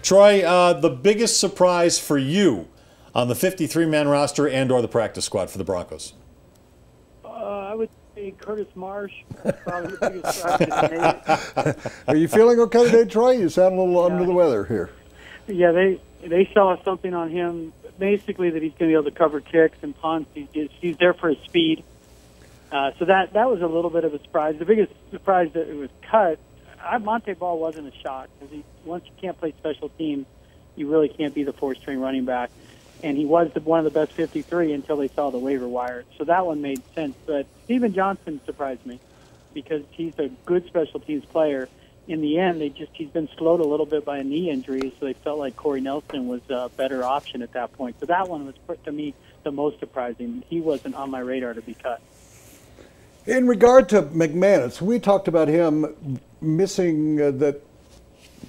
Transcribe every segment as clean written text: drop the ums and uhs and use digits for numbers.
Troy, the biggest surprise for you on the 53-man roster and/or the practice squad for the Broncos? I would say Curtis Marsh, probably the biggest surprise. Are you feeling okay today, Troy? You sound a little under the weather here. Yeah, they saw something on him, basically that he's going to be able to cover kicks and punts. He's there for his speed. So that was a little bit of a surprise. The biggest surprise that it was cut, Monte Ball wasn't a shock, because once you can't play special teams, you really can't be the fourth-string running back. And he was one of the best 53 until they saw the waiver wire. So that one made sense. But Steven Johnson surprised me, because he's a good special teams player. In the end, he's been slowed a little bit by a knee injury, so they felt like Corey Nelson was a better option at that point. So that one was, to me, the most surprising. He wasn't on my radar to be cut. In regard to McManus, we talked about him missing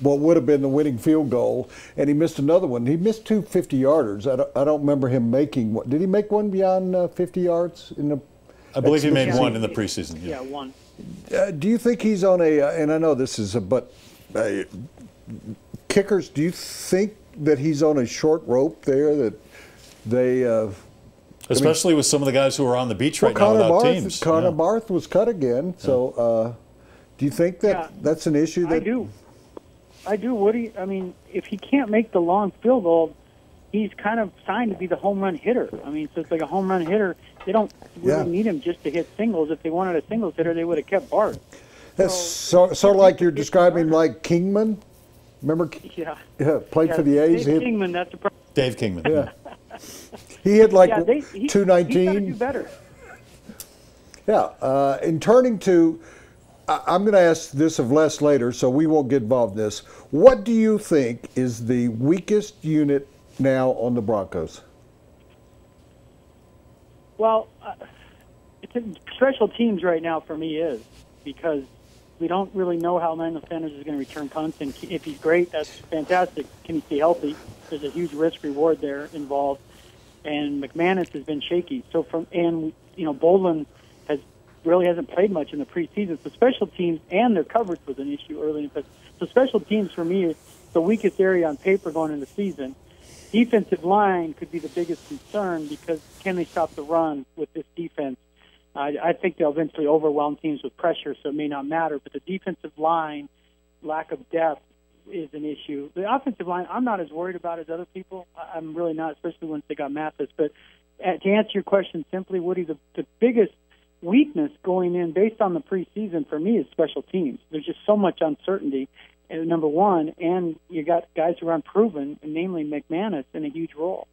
what would have been the winning field goal, and he missed another one. He missed two 50-yarders. I don't remember him making one. Did he make one beyond 50 yards in the? I believe he made one in the preseason. Yeah, one. Do you think he's on a? And I know this is kickers. Do you think that he's on a short rope there? That they. Especially with some of the guys who are on the beach right now without teams. Connor Barth was cut again. So, do you think that's an issue? I do, Woody. I mean, if he can't make the long field goal, he's kind of signed to be the home run hitter. I mean, so it's like a home run hitter. They don't really need him just to hit singles. If they wanted a singles hitter, they would have kept Barth. That's sort of like you're describing like Kingman. Remember? Yeah. Played for the A's. Dave Kingman, that's a problem. Dave Kingman. Yeah. He hit like 219. He's got to do better. Yeah. In turning to, I'm going to ask this of Les later, so we won't get involved in this. What do you think is the weakest unit now on the Broncos? Well, special teams right now for me is, because we don't really know how Emmanuel Sanders is going to return punts, and if he's great, that's fantastic. Can he stay healthy? There's a huge risk reward there involved, and McManus has been shaky. So Bolin really hasn't played much in the preseason. So special teams and their coverage was an issue early. So special teams for me is the weakest area on paper going into the season. Defensive line could be the biggest concern, because can they stop the run with this defense? I think they'll eventually overwhelm teams with pressure, so it may not matter. But the defensive line, lack of depth, is an issue. The offensive line, I'm not as worried about as other people. I'm really not, especially once they got Mathis. But to answer your question simply, Woody, the biggest weakness going in based on the preseason for me is special teams. There's just so much uncertainty, number one, and you got guys who are unproven, namely McManus, in a huge role.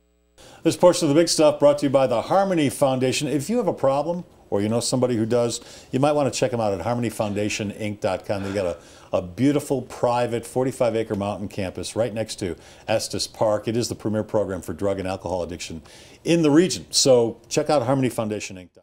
This portion of the big stuff brought to you by the Harmony Foundation. If you have a problem, or you know somebody who does, you might want to check them out at harmonyfoundationinc.com. They've got a beautiful, private, 45-acre mountain campus right next to Estes Park. It is the premier program for drug and alcohol addiction in the region. So check out harmonyfoundationinc.com.